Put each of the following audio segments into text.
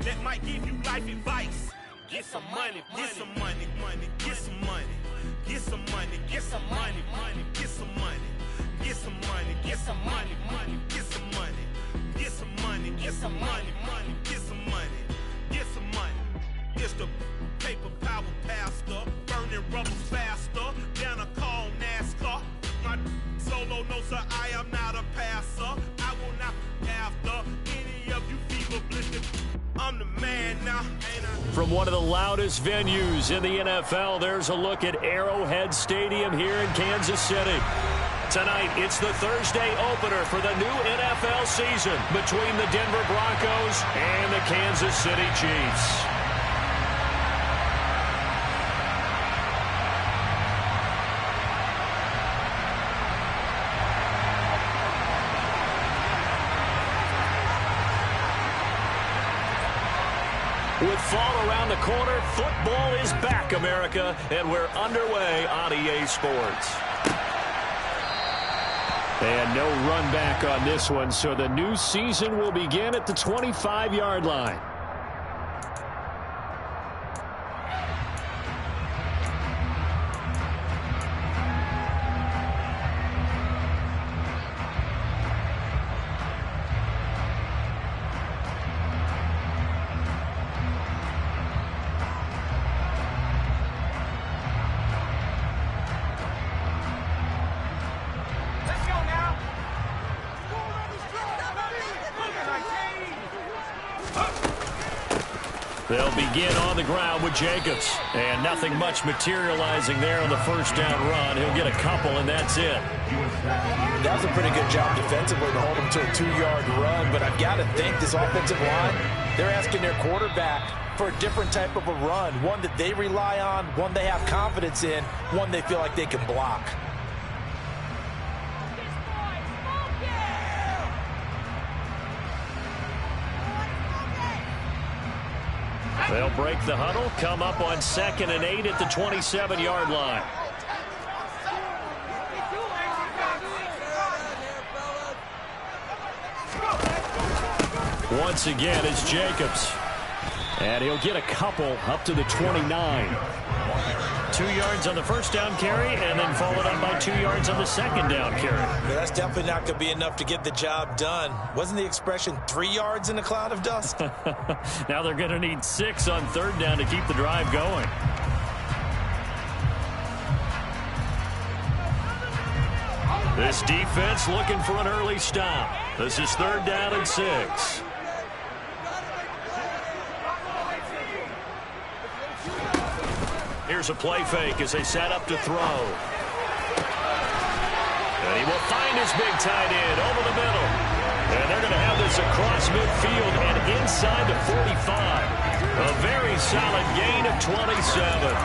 that might give you life advice. Get some money, get some money, get some money, get some money, get some money, get some money, get some money, get some money, get some money, get some money, get some money, get some money, get some money. It's the paper power pastor, burning rubbers faster, down a call NASCAR. My solo notes are I am not a passer. I will not after any of you fever blistered. I'm the man now. From one of the loudest venues in the NFL, there's a look at Arrowhead Stadium here in Kansas City. Tonight, it's the Thursday opener for the new NFL season between the Denver Broncos and the Kansas City Chiefs. With fall around the corner, football is back, America, and we're underway on EA Sports. And no run back on this one, so the new season will begin at the 25-yard line. They'll begin on the ground with Jacobs. And nothing much materializing there on the first down run. He'll get a couple, and that's it. That was a pretty good job defensively to hold him to a 2-yard run. But I've got to think this offensive line, they're asking their quarterback for a different type of a run. One that they rely on, one they have confidence in, one they feel like they can block. They'll break the huddle, come up on 2nd and 8 at the 27-yard line. Once again, it's Jacobs. And he'll get a couple up to the 29. 2 yards on the first down carry, and then followed up by 2 yards on the second down carry. Yeah, that's definitely not going to be enough to get the job done. Wasn't the expression 3 yards in a cloud of dust? Now they're going to need 6 on third down to keep the drive going. This defense looking for an early stop. This is 3rd down and 6. Here's a play fake as they set up to throw. And he will find his big tight end over the middle. And they're going to have this across midfield and inside the 45. A very solid gain of 27.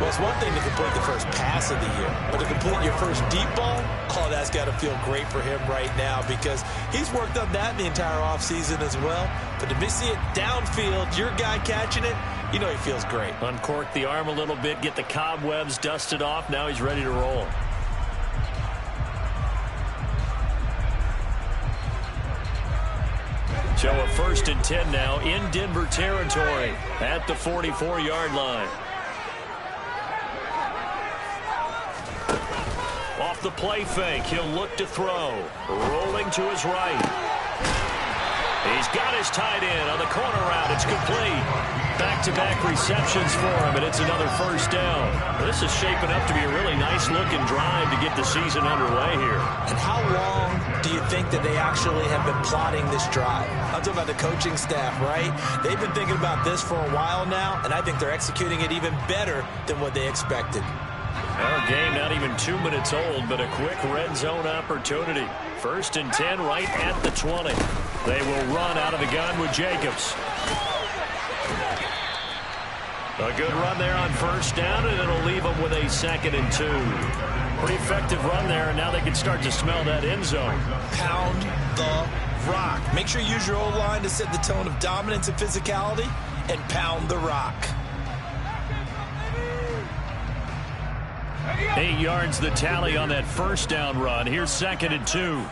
Well, it's one thing to complete the first pass of the year, but to complete your first deep ball, oh, that's got to feel great for him right now because he's worked on that the entire offseason as well. But to see it downfield, your guy catching it, you know he feels great. Uncork the arm a little bit, get the cobwebs dusted off. Now he's ready to roll. So a 1st and 10 now in Denver territory at the 44-yard line. Off the play fake, he'll look to throw. Rolling to his right. He's got his tight end on the corner route. It's complete. Back-to-back receptions for him, and it's another first down. This is shaping up to be a really nice-looking drive to get the season underway here. And how long do you think that they actually have been plotting this drive? I'm talking about the coaching staff, right? They've been thinking about this for a while now, and I think they're executing it even better than what they expected. Our game not even 2 minutes old, but a quick red zone opportunity. 1st and 10 right at the 20. They will run out of the gun with Jacobs. A good run there on first down, and it'll leave them with a 2nd and 2. Pretty effective run there, and now they can start to smell that end zone. Pound the rock. Make sure you use your O-line to set the tone of dominance and physicality, and pound the rock. 8 yards the tally on that first down run. Here's 2nd and 2.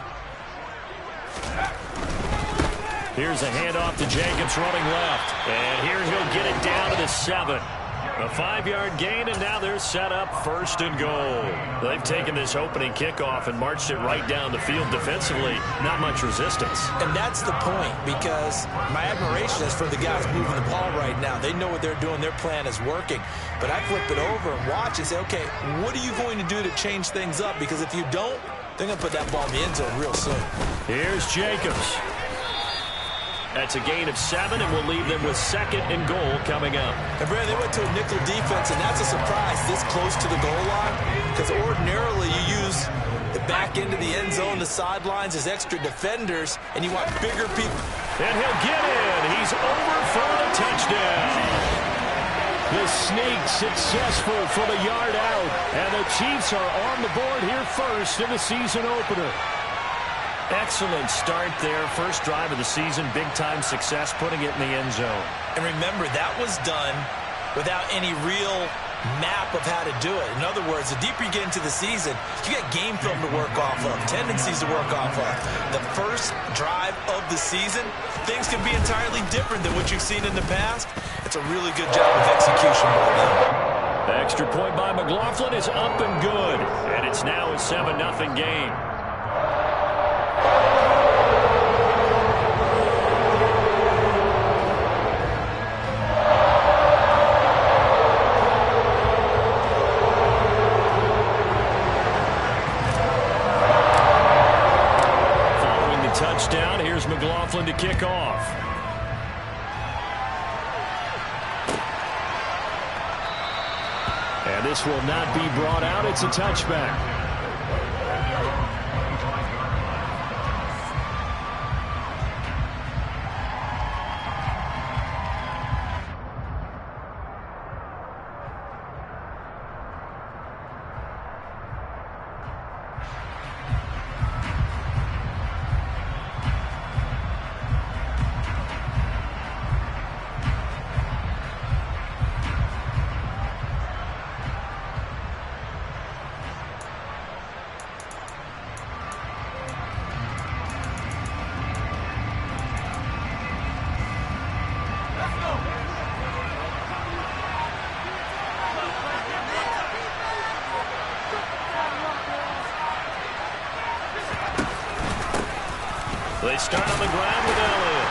Here's a handoff to Jacobs running left. And here he'll get it down to the 7. A 5-yard gain, and now they're set up 1st and goal. They've taken this opening kickoff and marched it right down the field defensively. Not much resistance. And that's the point, because my admiration is for the guys moving the ball right now. They know what they're doing. Their plan is working. But I flip it over and watch and say, okay, what are you going to do to change things up? Because if you don't, they're going to put that ball in the end zone real soon. Here's Jacobs. That's a gain of 7, and we'll leave them with 2nd and goal coming up. And Brandon, they went to a nickel defense, and that's a surprise this close to the goal line, because ordinarily you use the back end of the end zone, the sidelines as extra defenders, and you want bigger people. And he'll get in. He's over for the touchdown. The sneak successful from a yard out, and the Chiefs are on the board here first in the season opener. Excellent start there. First drive of the season. Big-time success putting it in the end zone. And remember, that was done without any real map of how to do it. In other words, the deeper you get into the season, you got game film to work off of, tendencies to work off of. The first drive of the season, things can be entirely different than what you've seen in the past. It's a really good job of execution by them. The extra point by McLaughlin is up and good. And it's now a 7-0 game. Touchdown. Here's McLaughlin to kick off. And this will not be brought out. It's a touchback. They start on the ground with Elliott.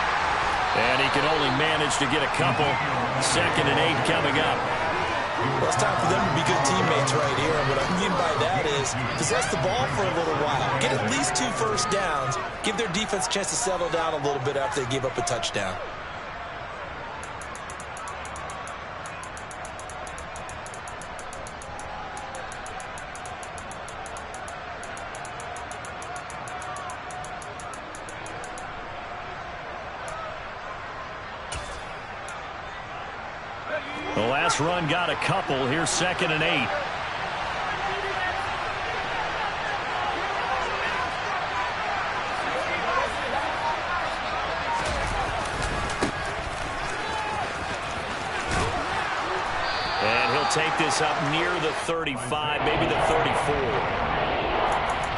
And he can only manage to get a couple. 2nd and 8 coming up. Well, it's time for them to be good teammates right here. And what I mean by that is possess the ball for a little while. Get at least 2 first downs. Give their defense a chance to settle down a little bit after they give up a touchdown. The last run got a couple. Here's 2nd and 8. And he'll take this up near the 35, maybe the 34.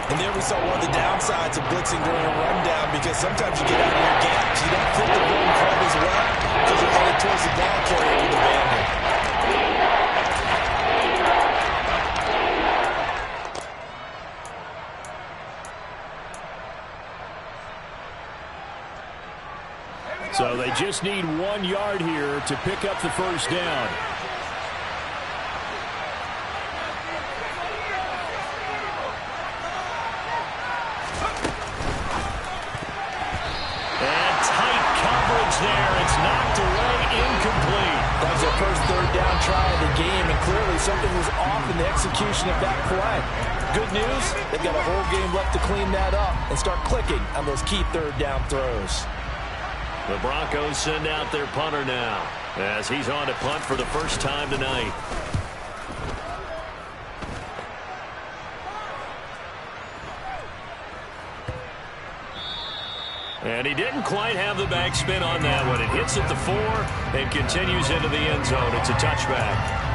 And there we saw one of the downsides of blitzing during a rundown, because sometimes you get out of your gaps. You don't fit the run quite as well because you're headed towards the ball carrier with the bandit. So they just need 1 yard here to pick up the first down. There, it's knocked away, incomplete. That was their first 3rd down try of the game, and clearly something was off in the execution of that play. Good news, they've got a whole game left to clean that up and start clicking on those key 3rd down throws. The Broncos send out their punter now, as he's on to punt for the first time tonight. And he didn't quite have the backspin on that one. It hits at the 4 and continues into the end zone. It's a touchback.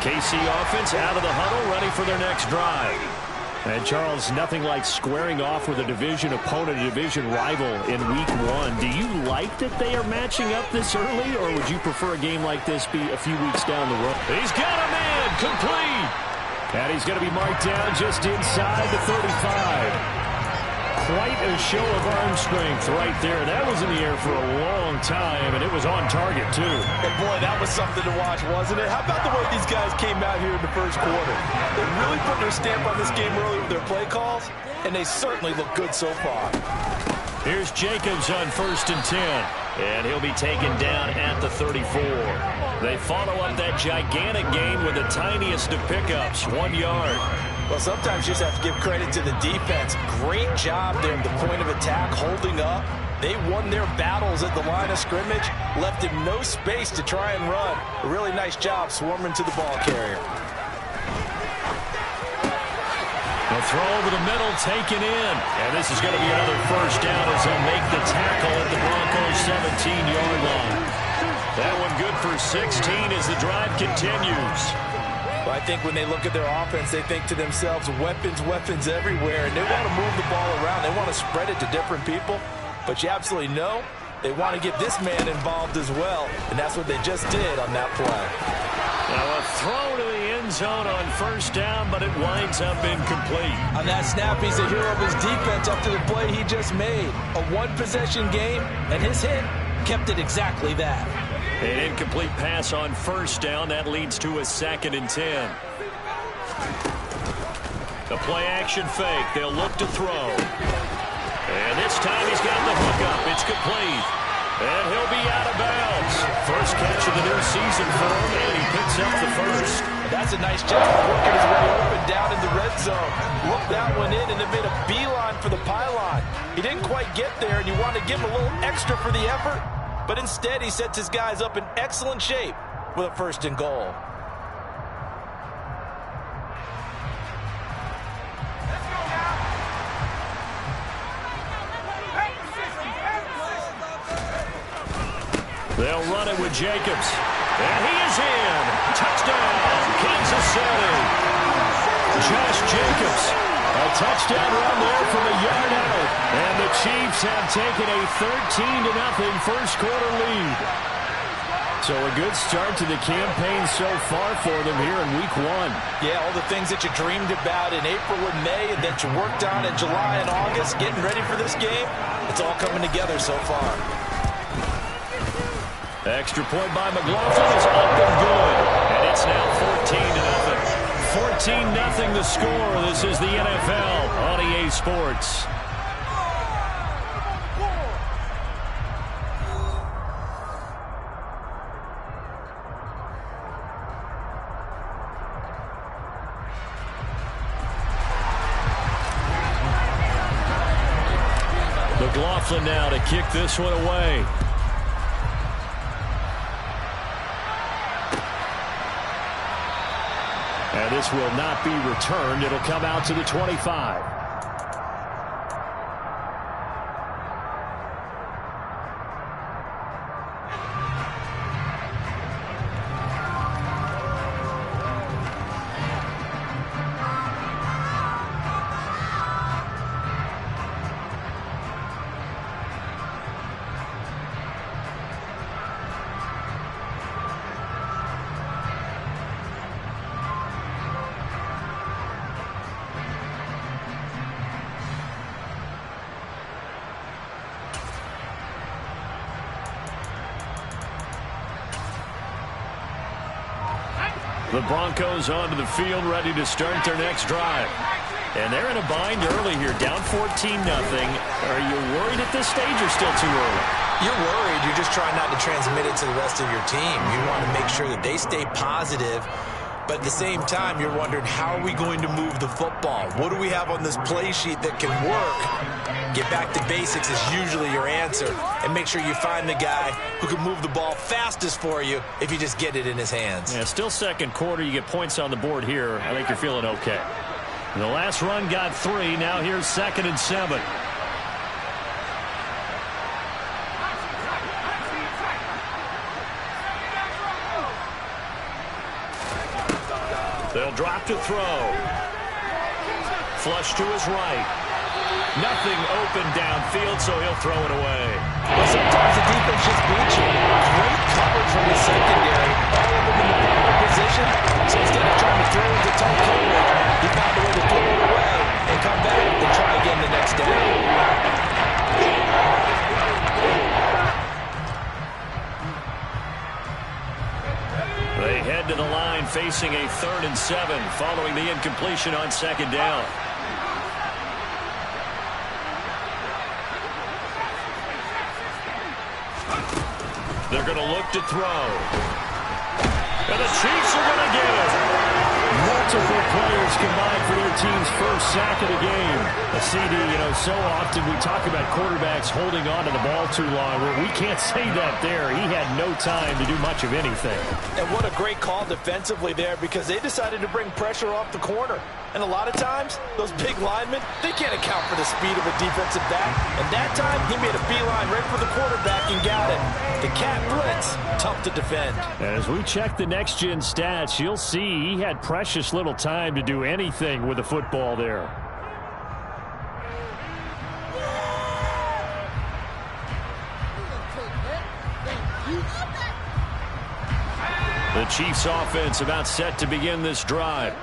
KC offense out of the huddle, ready for their next drive. And, Charles, nothing like squaring off with a division opponent, a division rival in Week 1. Do you like that they are matching up this early, or would you prefer a game like this be a few weeks down the road? He's got a man, complete. And he's going to be marked down just inside the 35. Quite a show of arm strength right there. That was in the air for a long time, and it was on target, too. And, boy, that was something to watch, wasn't it? How about the way these guys came out here in the first quarter? They really put their stamp on this game early with their play calls, and they certainly look good so far. Here's Jacobs on 1st and 10. And he'll be taken down at the 34. They follow up that gigantic gain with the tiniest of pickups, 1 yard. Well, sometimes you just have to give credit to the defense. Great job there at the point of attack, holding up. They won their battles at the line of scrimmage, left him no space to try and run. A really nice job swarming to the ball carrier. The throw over the middle, taken in. And this is going to be another first down as they'll make the tackle at the Broncos' 17-yard line. That one good for 16 as the drive continues. Well, I think when they look at their offense, they think to themselves, weapons, weapons everywhere, and they want to move the ball around. They want to spread it to different people, but you absolutely know they want to get this man involved as well, and that's what they just did on that play. Now a throw to the end zone on first down, but it winds up incomplete. On that snap, he's a hero of his defense after the play he just made. A one-possession game, and his hit kept it exactly that. An incomplete pass on first down. That leads to a 2nd and 10. The play-action fake. They'll look to throw. And this time he's got the hook up. It's complete. And he'll be out of bounds. First catch of the new season for him, and he picks up the first. That's a nice job working his way open down in the red zone. Looked that one in and then made a beeline for the pylon. He didn't quite get there, and you want to give him a little extra for the effort. But instead, he sets his guys up in excellent shape with a 1st and goal. They'll run it with Jacobs. And he is in. Touchdown, Kansas City. Josh Jacobs. A touchdown run there from a yard out. And the Chiefs have taken a 13-0 first quarter lead. So a good start to the campaign so far for them here in Week 1. Yeah, all the things that you dreamed about in April and May and that you worked on in July and August, getting ready for this game, it's all coming together so far. Extra point by McLaughlin is up and good. And it's now 14-0. 14-0 the score. This is the NFL on EA Sports. McLaughlin now to kick this one away. And this will not be returned. It'll come out to the 25. The Broncos onto the field, ready to start their next drive. And they're in a bind early here, down 14-0. Are you worried at this stage or still too early? You're worried. You're just trying not to transmit it to the rest of your team. You want to make sure that they stay positive. But at the same time, you're wondering, how are we going to move the football? What do we have on this play sheet that can work? Get back to basics is usually your answer. And make sure you find the guy who can move the ball fastest for you if you just get it in his hands. Yeah, still second quarter. You get points on the board here. I think you're feeling okay. The last run got 3. Now here's 2nd and 7. They'll drop to throw. Flush to his right. Nothing open downfield, so he'll throw it away. Well, sometimes the defense just beats you. Great coverage from the secondary. All of them in the proper position. So instead of trying to throw into tight coverage, he found a way to throw it away and come back and try again the next down. They head to the line facing a 3rd and 7 following the incompletion on 2nd down. They're going to look to throw. And the Chiefs are going to get it. Multiple players combined for their team's first sack of the game. A CD, so often we talk about quarterbacks holding on to the ball too long. Well, we can't say that there. He had no time to do much of anything. And what a great call defensively there, because they decided to bring pressure off the corner. And a lot of times, those big linemen, they can't account for the speed of a defensive back. And that time, he made a beeline right for the quarterback and got it. The cat blitz, tough to defend. As we check the next-gen stats, you'll see he had precious little time to do anything with the football there. The Chiefs offense about set to begin this drive.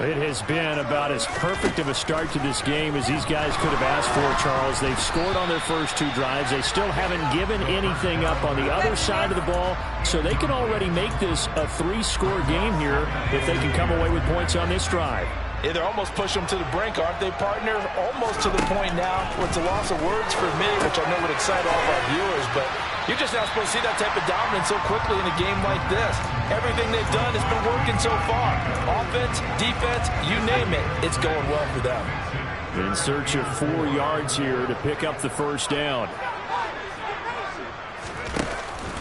It has been about as perfect of a start to this game as these guys could have asked for, Charles. They've scored on their first 2 drives. They still haven't given anything up on the other side of the ball, so they can already make this a 3-score game here if they can come away with points on this drive. Yeah, they're almost pushing them to the brink, aren't they, partner? Almost to the point now where it's a loss of words for me, which I know would excite all of our viewers, but you're just not supposed to see that type of dominance so quickly in a game like this. Everything they've done has been working so far. Offense, defense, you name it, it's going well for them. In search of 4 yards here to pick up the first down.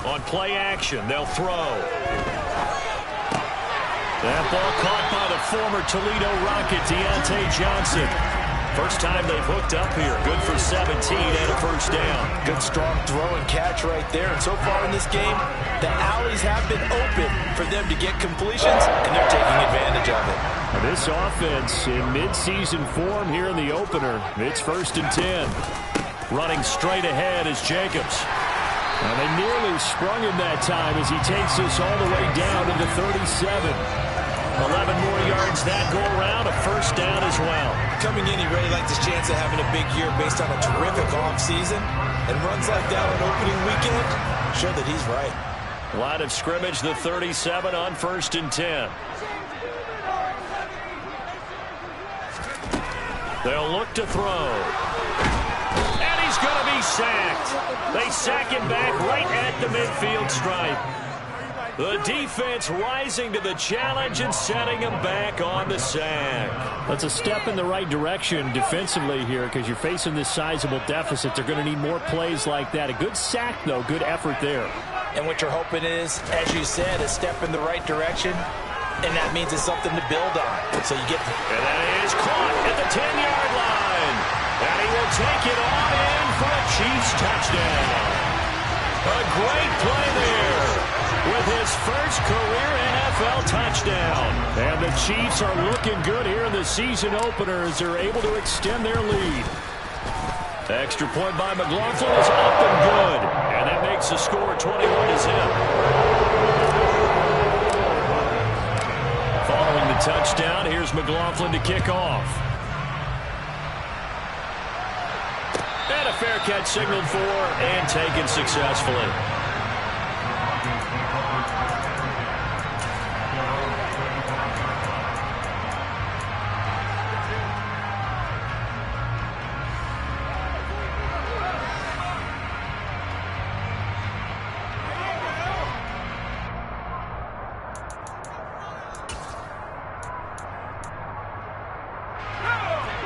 On play action, they'll throw. That ball caught by the former Toledo Rocket, Deontay Johnson. First time they've hooked up here. Good for 17 and a first down. Good strong throw and catch right there. And so far in this game, the alleys have been open for them to get completions, and they're taking advantage of it. This offense in midseason form here in the opener. It's 1st and 10. Running straight ahead is Jacobs. And they nearly sprung him that time as he takes us all the way down to the 37. 11 more yards that go around, a first down as well. Coming in, he really likes his chance of having a big year based on a terrific offseason. And runs like that on opening weekend show that he's right. Line of scrimmage, the 37 on 1st and 10. They'll look to throw. And he's going to be sacked. They sack him back right at the midfield stripe. The defense rising to the challenge and setting him back on the sack. That's a step in the right direction defensively here because you're facing this sizable deficit. They're going to need more plays like that. A good sack, though. Good effort there. And what you're hoping is, as you said, a step in the right direction. And that means it's something to build on. So you get... And that is caught at the 10-yard line. And he will take it on in for a Chiefs touchdown. A great play there with his first career NFL touchdown. And the Chiefs are looking good here in the season opener as they're able to extend their lead. Extra point by McLaughlin is up and good. And that makes the score 21-0. Following the touchdown, here's McLaughlin to kick off. And a fair catch signaled for and taken successfully.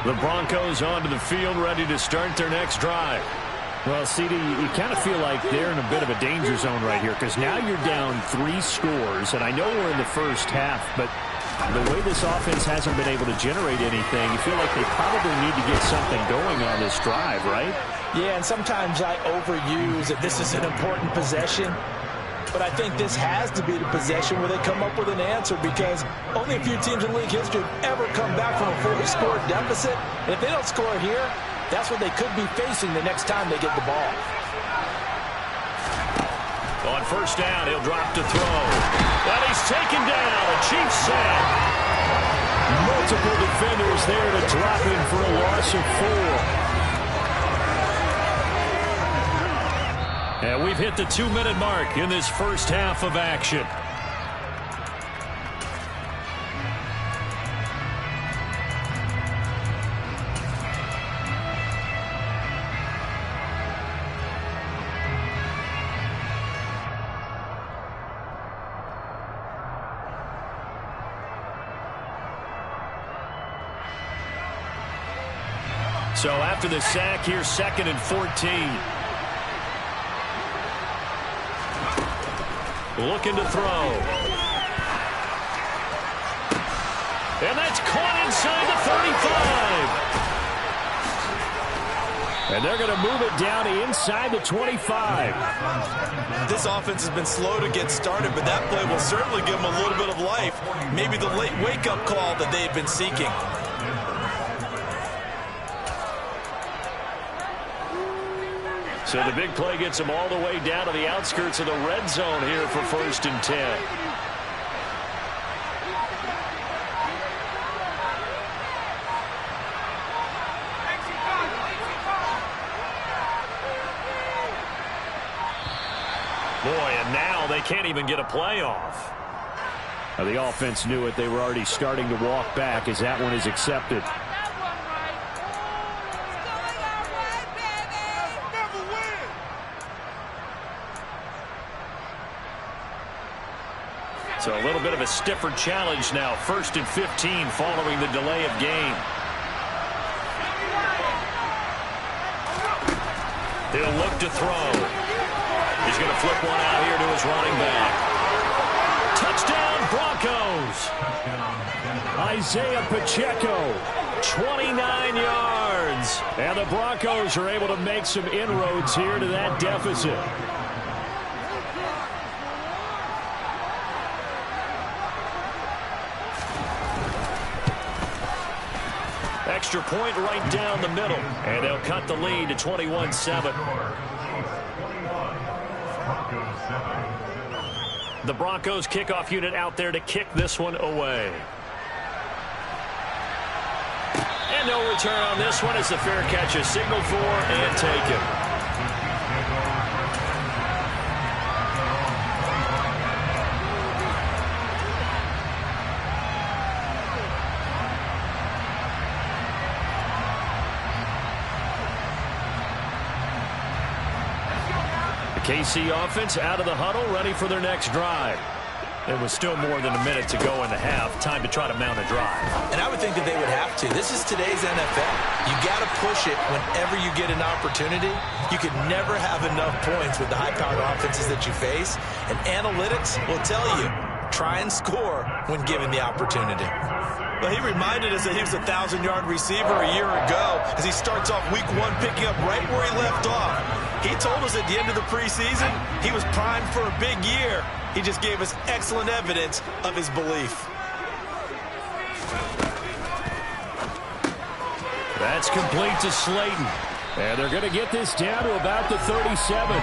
The Broncos onto the field, ready to start their next drive. Well, CD, you kind of feel like they're in a bit of a danger zone right here because now you're down 3 scores, and I know we're in the first half, but the way this offense hasn't been able to generate anything, you feel like they probably need to get something going on this drive, right? Yeah, and sometimes I overuse that this is an important possession. but I think this has to be the possession where they come up with an answer, because only a few teams in league history have ever come back from a fully scored deficit. And if they don't score here, that's what they could be facing the next time they get the ball. On first down, he'll drop to throw. And he's taken down. A Chiefs sack. Multiple defenders there to drop him for a loss of 4. And we've hit the 2-minute mark in this first half of action. So after the sack, here's 2nd and 14. Looking to throw. And that's caught inside the 35. And they're going to move it down to inside the 25. This offense has been slow to get started, but that play will certainly give them a little bit of life. Maybe the late wake-up call that they've been seeking. So the big play gets them all the way down to the outskirts of the red zone here for 1st and 10. Boy, and now they can't even get a play off. Now, the offense knew it. They were already starting to walk back as that one is accepted. So a little bit of a stiffer challenge now. 1st and 15 following the delay of game. He'll look to throw. He's going to flip one out here to his running back. Touchdown Broncos. Isaiah Pacheco, 29 yards. And the Broncos are able to make some inroads here to that deficit. Extra point right down the middle. And they'll cut the lead to 21-7. The Broncos kickoff unit out there to kick this one away. And no return on this one as the fair catch is signaled for and taken. KC offense out of the huddle, ready for their next drive. It was still more than a minute to go in the half. Time to try to mount a drive. And I would think that they would have to. This is today's NFL. You got to push it whenever you get an opportunity. You can never have enough points with the high-powered offenses that you face. And analytics will tell you, try and score when given the opportunity. Well, he reminded us that he was a 1,000-yard receiver a year ago as he starts off week 1 picking up right where he left off. He told us at the end of the preseason he was primed for a big year. He just gave us excellent evidence of his belief. That's complete to Slayton. And they're going to get this down to about the 37.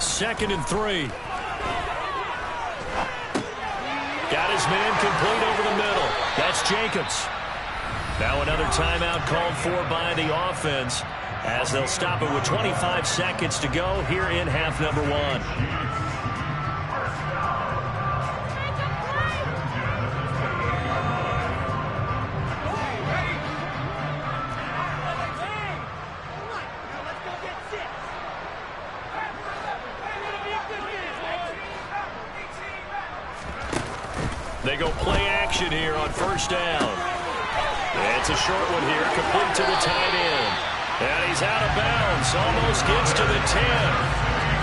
Second and 3. Got his man complete over the middle. That's Jacobs. Now another timeout called for by the offense as they'll stop it with 25 seconds to go here in half number 1. They go play action here on first down. It's a short one here, complete to the tight end. And he's out of bounds, almost gets to the 10.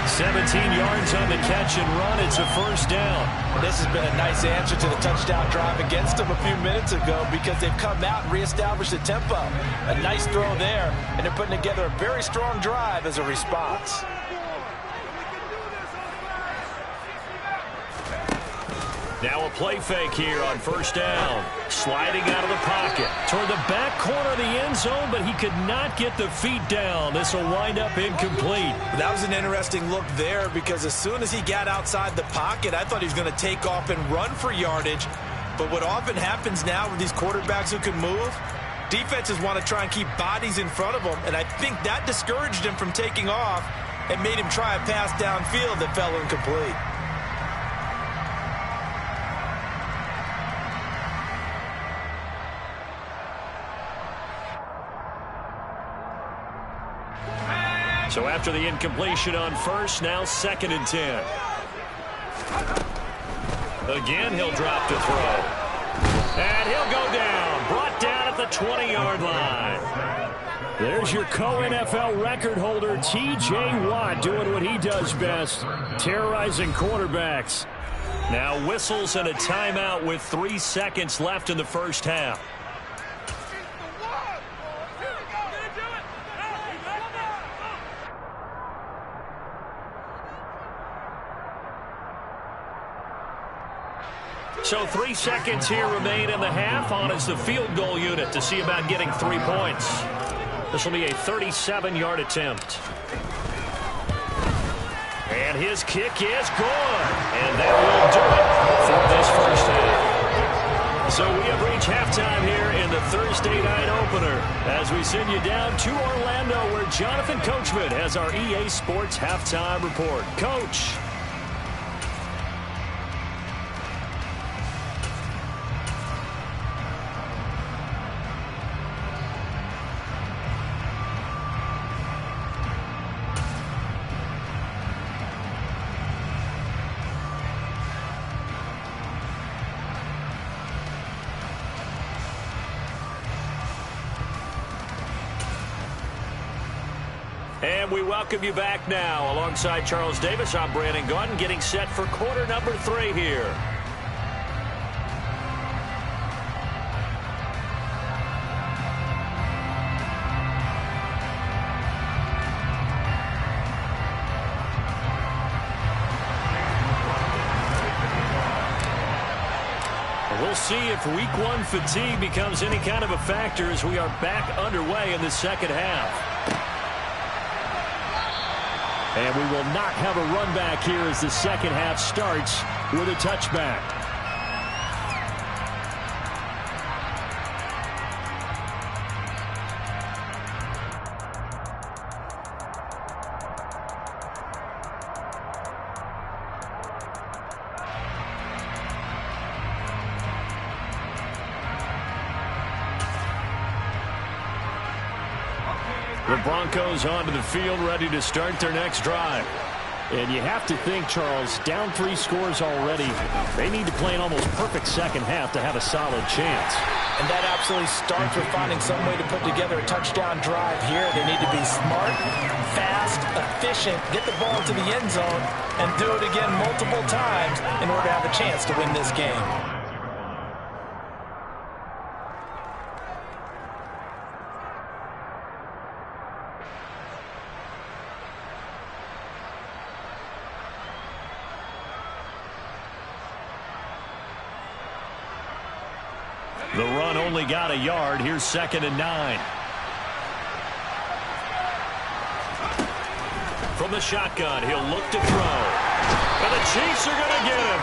17 yards on the catch and run. It's a first down. This has been a nice answer to the touchdown drive against them a few minutes ago because they've come out and reestablished the tempo. A nice throw there, and they're putting together a very strong drive as a response. Now a play fake here on first down. Sliding out of the pocket toward the back corner of the end zone, but he could not get the feet down. This will wind up incomplete. That was an interesting look there because as soon as he got outside the pocket, I thought he was going to take off and run for yardage. But what often happens now with these quarterbacks who can move, defenses want to try and keep bodies in front of them, and I think that discouraged him from taking off and made him try a pass downfield that fell incomplete. So after the incompletion on first, now 2nd and 10. Again, he'll drop to throw. And he'll go down. Brought down at the 20-yard line. There's your co-NFL record holder, T.J. Watt, doing what he does best, terrorizing quarterbacks. Now whistles and a timeout with 3 seconds left in the first half. So 3 seconds here remain in the half. On is the field goal unit to see about getting 3 points. This will be a 37-yard attempt. And his kick is good. And that will do it for this first half. So we have reached halftime here in the Thursday night opener as we send you down to Orlando where Jonathan Coachman has our EA Sports halftime report. Coach. And we welcome you back now. Alongside Charles Davis, I'm Brandon Gaudin, getting set for quarter number 3 here. We'll see if week 1 fatigue becomes any kind of a factor as we are back underway in the second half. And we will not have a run back here as the second half starts with a touchback. The Broncos onto the field, ready to start their next drive. And you have to think, Charles, down 3 scores already. They need to play an almost perfect second half to have a solid chance. And that absolutely starts with finding some way to put together a touchdown drive here. They need to be smart, fast, efficient, get the ball to the end zone, and do it again multiple times in order to have a chance to win this game. The run only got a yard. Here's 2nd and 9. From the shotgun, he'll look to throw. And the Chiefs are going to get him.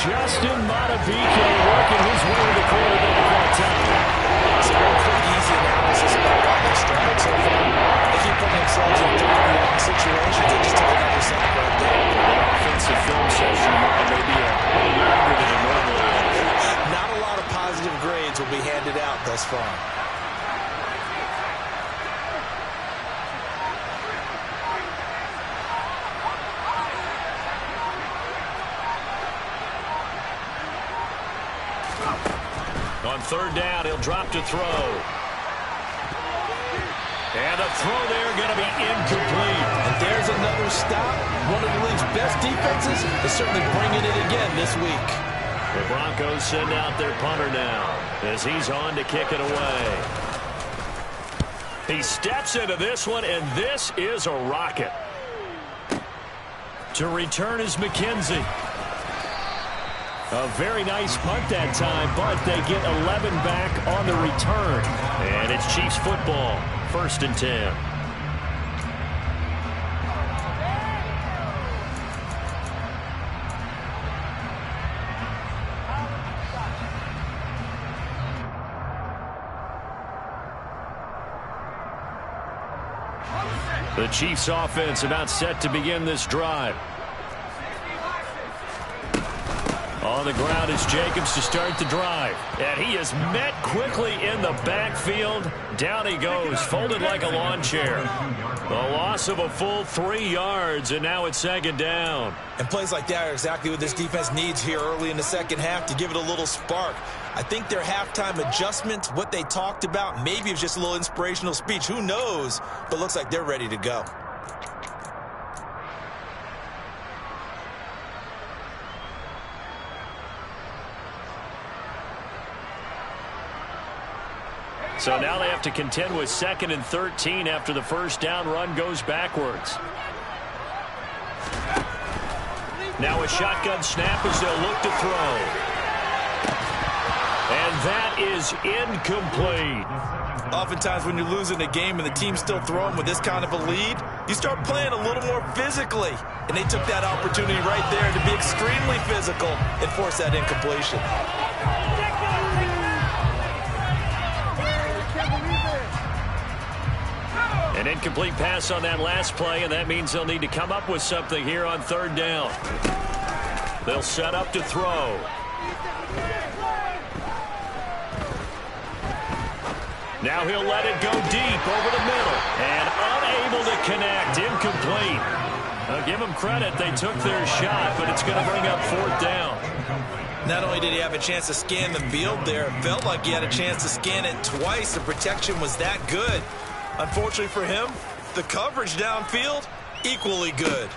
Justin Madubuike working his way to the quarterback that time. It's a pretty easy analysis about what they struggled so far. They keep putting themselves in 3-1 situations. They just took another sack right there. The offensive film session may be a little longer than it normally is. Not a lot of positive grades will be handed out thus far. On 3rd down, he'll drop to throw. And a throw there going to be incomplete. And there's another stop one of the league's best defenses is certainly bringing it again this week. The Broncos send out their punter now as he's on to kick it away. He steps into this one, and this is a rocket. To return is McKenzie. A very nice punt that time, but they get 11 back on the return. And it's Chiefs football, 1st and 10. The Chiefs offense about set to begin this drive. On the ground is Jacobs to start the drive. And he is met quickly in the backfield. Down he goes, folded like a lawn chair. The loss of a full 3 yards, and now it's 2nd down. And plays like that are exactly what this defense needs here early in the second half to give it a little spark. I think their halftime adjustments, what they talked about, maybe it was just a little inspirational speech. Who knows? But looks like they're ready to go. So now they have to contend with 2nd and 13 after the first down run goes backwards. Now a shotgun snap as they'll look to throw. And that is incomplete. Oftentimes when you're losing a game and the team's still throwing with this kind of a lead, you start playing a little more physically. And they took that opportunity right there to be extremely physical and force that incompletion. An incomplete pass on that last play, and that means they'll need to come up with something here on 3rd down. They'll set up to throw. Now he'll let it go deep over the middle, and unable to connect, incomplete. I'll give them credit, they took their shot, but it's going to bring up 4th down. Not only did he have a chance to scan the field there, it felt like he had a chance to scan it twice. The protection was that good. Unfortunately for him, the coverage downfield, equally good.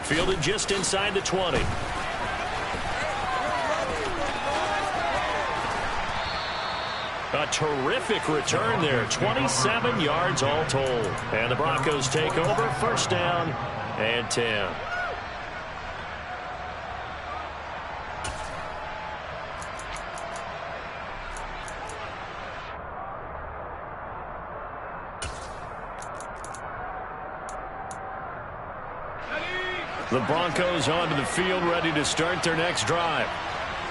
Fielded just inside the 20. A terrific return there, 27 yards all told. And the Broncos take over, 1st down and 10. The Broncos onto the field, ready to start their next drive.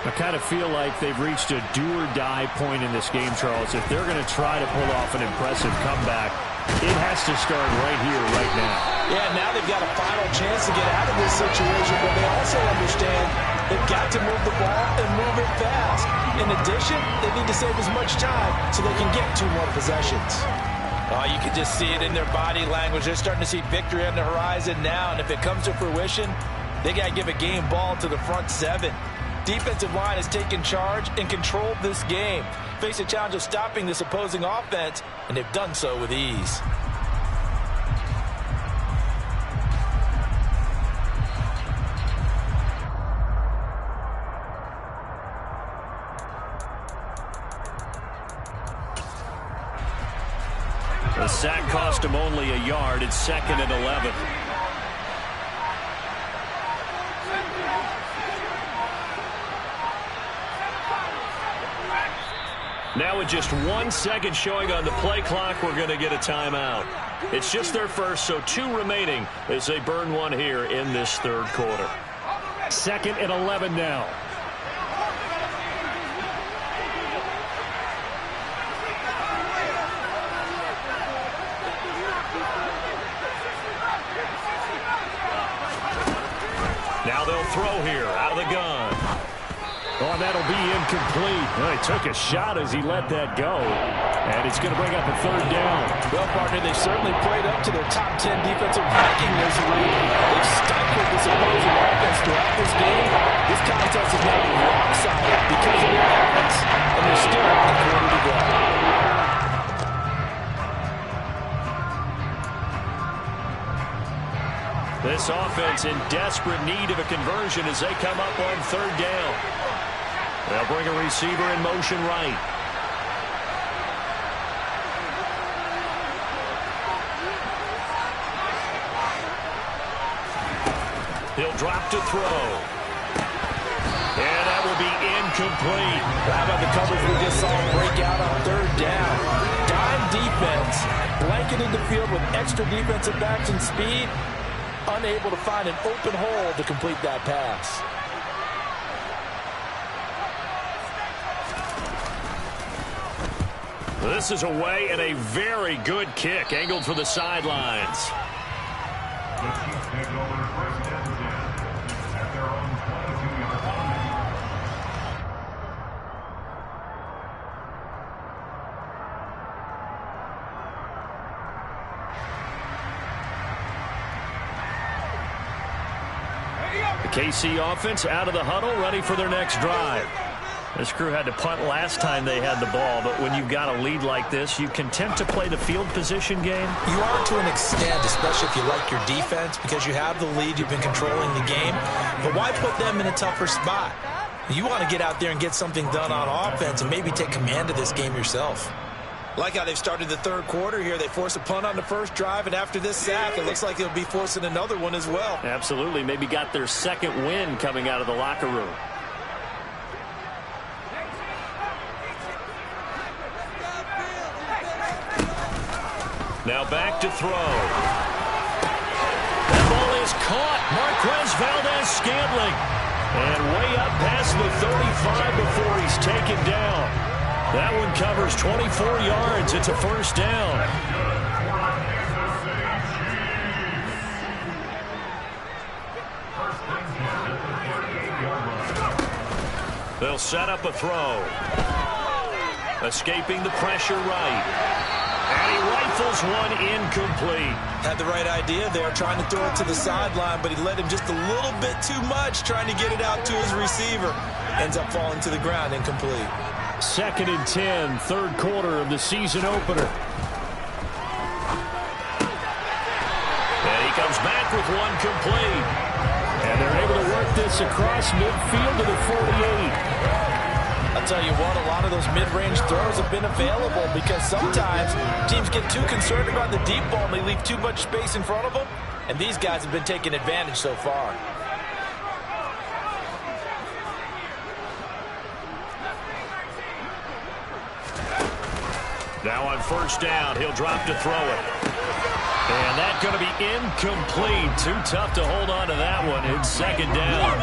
I kind of feel like they've reached a do-or-die point in this game, Charles. If they're going to try to pull off an impressive comeback, it has to start right here, right now. Yeah, now they've got a final chance to get out of this situation, but they also understand they've got to move the ball and move it fast. In addition, they need to save as much time so they can get 2 more possessions. Oh, you can just see it in their body language. They're starting to see victory on the horizon now, and if it comes to fruition, they got to give a game ball to the front 7. Defensive line has taken charge and controlled this game. Face a challenge of stopping this opposing offense, and they've done so with ease. The sack cost him only a yard. It's 2nd and 11. Now with just 1 second showing on the play clock, we're going to get a timeout. It's just their first, so 2 remaining as they burn one here in this 3rd quarter. 2nd and 11 now. Now they'll throw here out of the gun. Oh, that'll be incomplete. Well, he took a shot as he let that go. And it's going to bring up a 3rd down. Well, partner, they certainly played up to their top 10 defensive ranking this week. They've stifled this opposing offense throughout this game. This contest is now rock solid because of their efforts, and there's still a quarter to go. This offense in desperate need of a conversion as they come up on third down. They'll bring a receiver in motion right. He'll drop to throw. And that will be incomplete. How about the coverage we just saw break out on third down? Dime defense, blanketed the field with extra defensive backs and speed, unable to find an open hole to complete that pass. This is away and a very good kick, angled for the sidelines. KC offense out of the huddle, ready for their next drive. This crew had to punt last time they had the ball, but when you've got a lead like this, you content to play the field position game? You are to an extent, especially if you like your defense, because you have the lead, you've been controlling the game. But why put them in a tougher spot? You want to get out there and get something done on offense and maybe take command of this game yourself. Like how they've started the third quarter here. They force a punt on the first drive, and after this sack, it looks like they'll be forcing another one as well. Absolutely. Maybe got their second win coming out of the locker room. Now back to throw. That ball is caught. Marquez Valdez-Scantling. And way up past the 35 before he's taken down. That one covers 24 yards. It's a first down. They'll set up a throw. Escaping the pressure right. And he rifles one incomplete. Had the right idea there, trying to throw it to the sideline, but he led him just a little bit too much, trying to get it out to his receiver. Ends up falling to the ground, incomplete. 2nd and 10, third quarter of the season opener. And he comes back with one complete. And they're able to work this across midfield to the 48. I'll tell you what, a lot of those mid-range throws have been available because sometimes teams get too concerned about the deep ball and they leave too much space in front of them. And these guys have been taking advantage so far. Now on first down, he'll drop to throw it. And that's going to be incomplete. Too tough to hold on to that one. It's second down.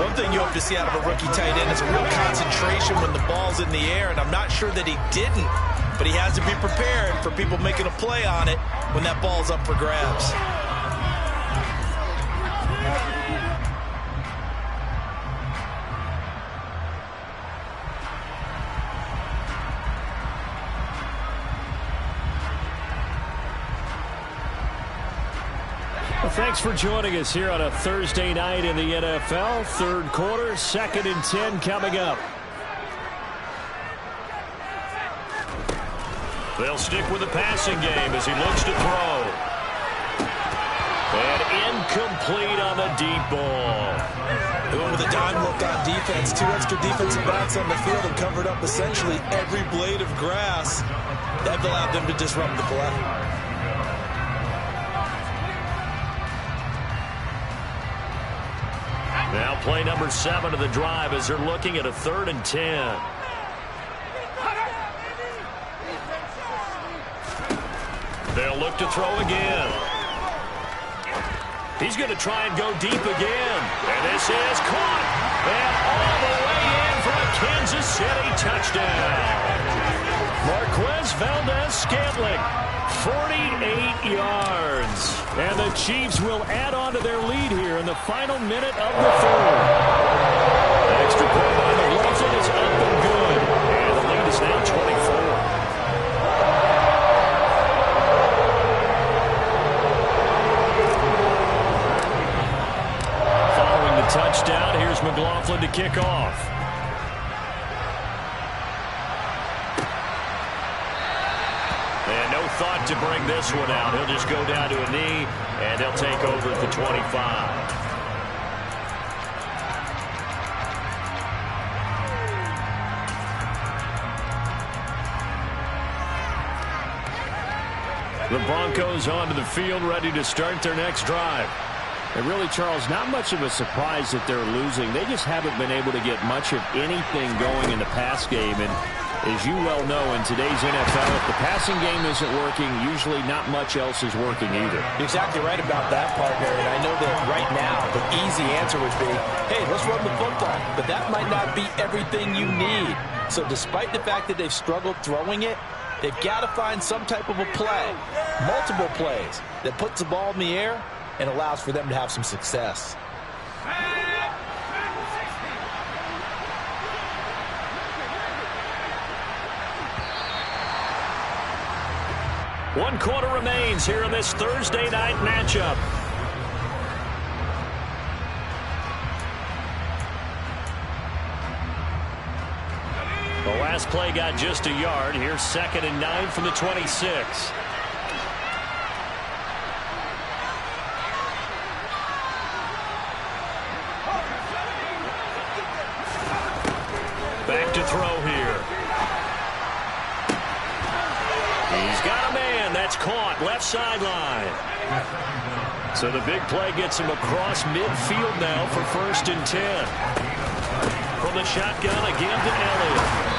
One thing you hope to see out of a rookie tight end is a real concentration when the ball's in the air, and I'm not sure that he didn't, but he has to be prepared for people making a play on it when that ball's up for grabs. Thanks for joining us here on a Thursday night in the NFL. Third quarter, 2nd and 10 coming up. They'll stick with the passing game as he looks to throw. And incomplete on the deep ball. Going with a dime look on defense. 2 extra defensive backs on the field and covered up essentially every blade of grass. That allowed them to disrupt the play. Now play number 7 of the drive as they're looking at a 3rd and 10. They'll look to throw again. He's going to try and go deep again. And this is caught. And all the way in for a Kansas City touchdown. Marquez Valdez-Scantling, 48 yards. And the Chiefs will add on to their lead here in the final minute of the third. The extra point by the Wilson is up and good. And the lead is now 24. Following the touchdown, here's McLaughlin to kick off. And no thought to bring this one out. He'll just go down to a knee, and they'll take over at the 25. The Broncos onto the field, ready to start their next drive. And really, Charles, not much of a surprise that they're losing. They just haven't been able to get much of anything going in the pass game. And as you well know, in today's NFL, if the passing game isn't working, usually not much else is working either. You're exactly right about that, partner. And I know that right now the easy answer would be, hey, let's run the football. But that might not be everything you need. So despite the fact that they've struggled throwing it, they've got to find some type of a play, multiple plays, that puts the ball in the air and allows for them to have some success. One quarter remains here in this Thursday night matchup. The last play got just a yard. Here's 2nd and 9 from the 26. Back to throw here. He's got a man. That's caught. Left sideline. So the big play gets him across midfield now for 1st and 10. From the shotgun again to Elliott.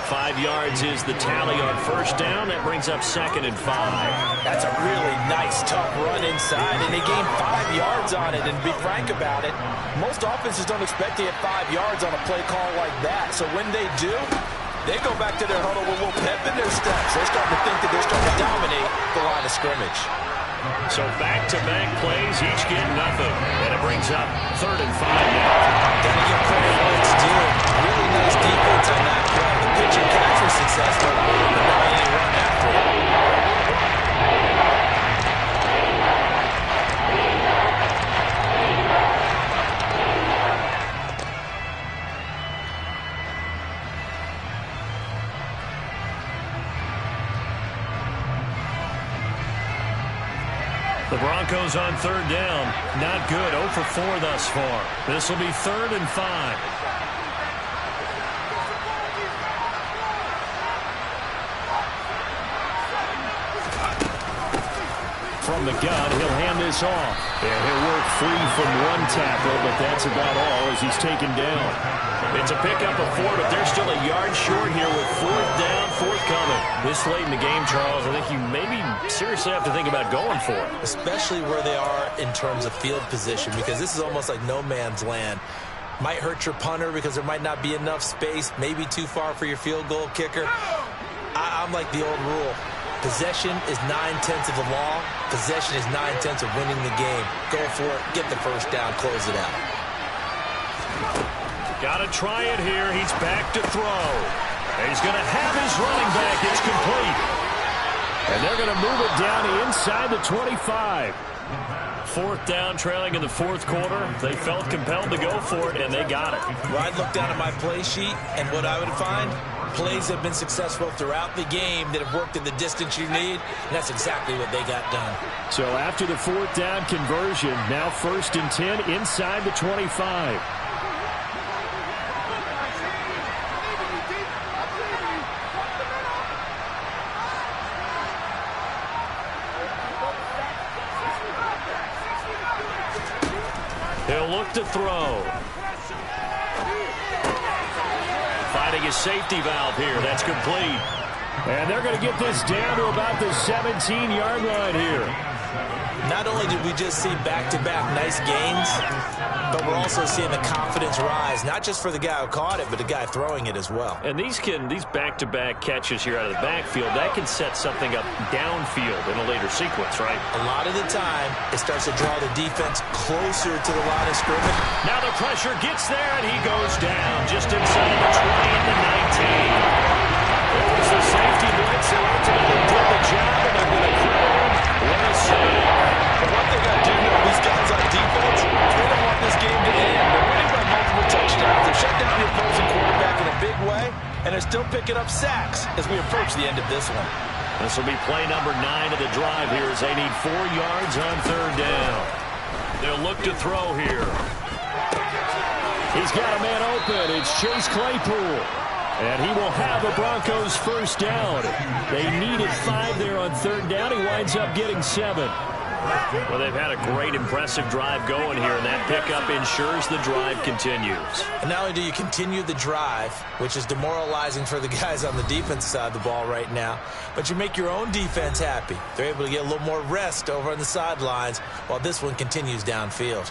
5 yards is the tally on 1st down. That brings up 2nd and 5. That's a really nice, tough run inside, and they gained 5 yards on it. And to be frank about it, most offenses don't expect to get 5 yards on a play call like that. So when they do, they go back to their huddle with a little pep in their steps. They're starting to think that they're starting to dominate the line of scrimmage. So back-to-back plays, each get nothing. And it brings up 3rd and 5 now. Gotta give credit where it's due. Really nice defense on that play. The pitch and catch was successful, but now he ain't run after it. The Broncos on 3rd down. Not good. 0 for 4 thus far. This will be 3rd and 5. From the gun, he'll hand this off. And he'll work free from one tackle, but that's about all as he's taken down. It's a pickup of 4, but they're still a yard short here with 4th down, 4th coming. This late in the game, Charles, I think you maybe seriously have to think about going for it. Especially where they are in terms of field position, because this is almost like no man's land. Might hurt your punter because there might not be enough space, maybe too far for your field goal kicker. I'm like the old rule. Possession is 9/10 of the law. Possession is 9/10 of winning the game. Go for it. Get the 1st down. Close it out. Got to try it here. He's back to throw. And he's going to have his running back. It's complete. And they're going to move it down inside the 25. 4th down, trailing in the 4th quarter. They felt compelled to go for it, and they got it. Well, I'd look down at my play sheet, and what I would find, plays have been successful throughout the game that have worked in the distance you need, and that's exactly what they got done. So after the 4th down conversion, now 1st and 10 inside the 25. He'll look to throw. Finding a safety valve here. That's complete. And they're going to get this down to about the 17-yard line here. Not only did we just see back-to-back nice gains, but we're also seeing the confidence rise, not just for the guy who caught it, but the guy throwing it as well. And these back-to-back catches here out of the backfield, that can set something up downfield in a later sequence, right? A lot of the time, it starts to draw the defense closer to the line of scrimmage. Now the pressure gets there, and he goes down just inside the 20 and the 19. It was the safety blitz that ultimately did the job, and they're going to credit him. What a save. But one thing I do know, these guys on defense, they don't want this game to end. They're winning by multiple touchdowns. They've shut down the opposing quarterback in a big way, and they're still picking up sacks as we approach the end of this one. This will be play number 9 of the drive here as they need 4 yards on 3rd down. They'll look to throw here. He's got a man open. It's Chase Claypool. And he will have a Broncos first down. They needed 5 there on 3rd down. He winds up getting 7. Well, they've had a great, impressive drive going here, and that pickup ensures the drive continues. And not only do you continue the drive, which is demoralizing for the guys on the defense side of the ball right now, but you make your own defense happy. They're able to get a little more rest over on the sidelines while this one continues downfield.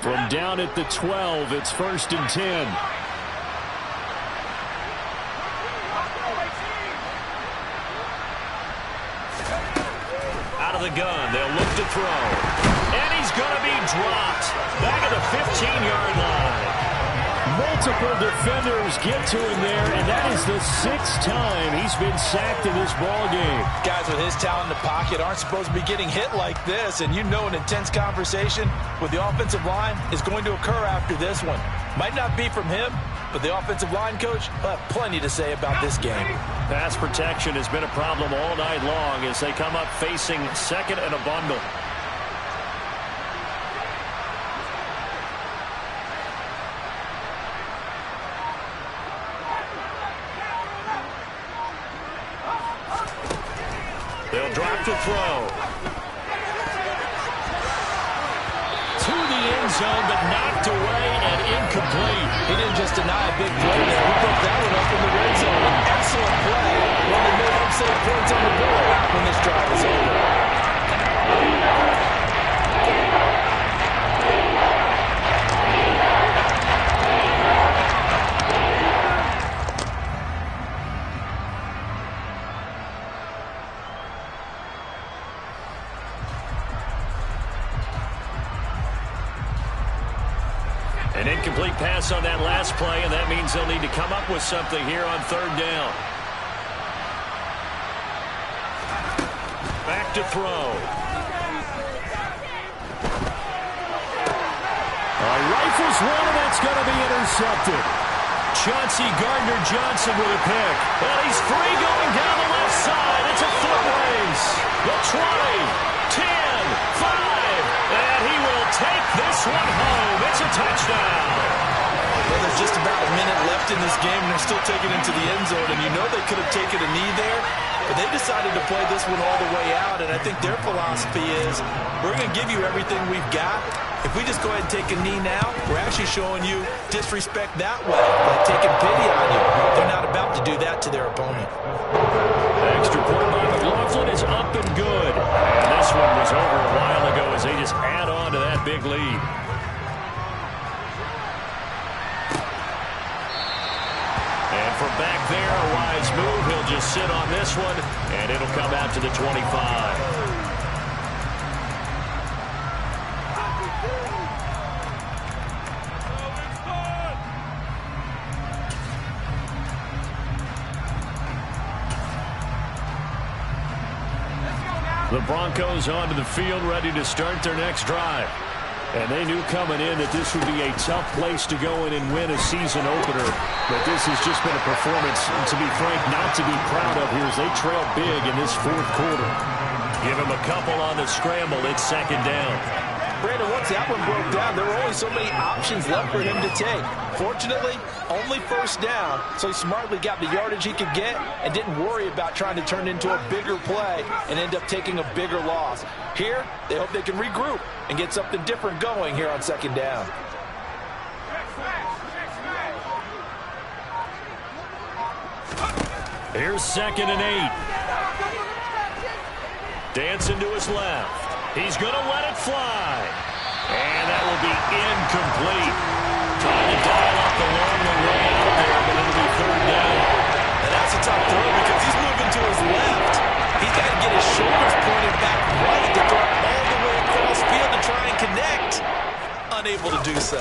From down at the 12, it's 1st and 10. Out of the gun, they'll look to throw. And he's going to be dropped. Back at the 15-yard line. Multiple defenders get to him there, and that is the 6th time he's been sacked in this ball game. Guys with his talent in the pocket aren't supposed to be getting hit like this, and you know an intense conversation with the offensive line is going to occur after this one. Might not be from him, but the offensive line coach will have plenty to say about this game. Pass protection has been a problem all night long as they come up facing 2nd and a bundle. They'll drop to throw. To the end zone, but knocked away and incomplete. He didn't just deny a big play there. He broke that one up in the red zone. An excellent play. One that may help save points on the board when this drive is over. An incomplete pass on that last play, and that means they'll need to come up with something here on 3rd down. Back to throw. Rifles one, and that's going to be intercepted. Chauncey Gardner-Johnson with a pick. And he's free going down the left side. It's a foot race. The 20, 10, 5, and he will take this one home. It's a touchdown. Well, there's just about a minute left in this game, and they're still taking it into the end zone. And you know they could have taken a knee there, but they decided to play this one all the way out. And I think their philosophy is, we're going to give you everything we've got. If we just go ahead and take a knee now, we're actually showing you disrespect that way, like taking pity on you. They're not about to do that to their opponent. Extra point by McLaughlin is up and good. And this one was over a while ago as they just add on to that big lead. And from back there, a wise move. He'll just sit on this one, and it'll come out to the 25. The Broncos onto the field, ready to start their next drive. And they knew coming in that this would be a tough place to go in and win a season opener. But this has just been a performance, to be frank, not to be proud of here as they trail big in this 4th quarter. Give him a couple on the scramble. It's 2nd down. Brandon, once that one broke down, there were only so many options left for him to take. Fortunately, only 1st down, so he smartly got the yardage he could get and didn't worry about trying to turn it into a bigger play and end up taking a bigger loss. Here, they hope they can regroup and get something different going here on 2nd down. Here's 2nd and 8. Dancing to his left. He's going to let it fly. And that will be incomplete. Trying to dial up the long way out there, but it'll be 3rd down. And that's a tough throw because he's moving to his left. He's got to get his shoulders pointed back right to throw it all the way across field to try and connect. Unable to do so.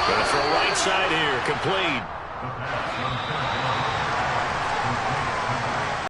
Going to throw right side here, complete.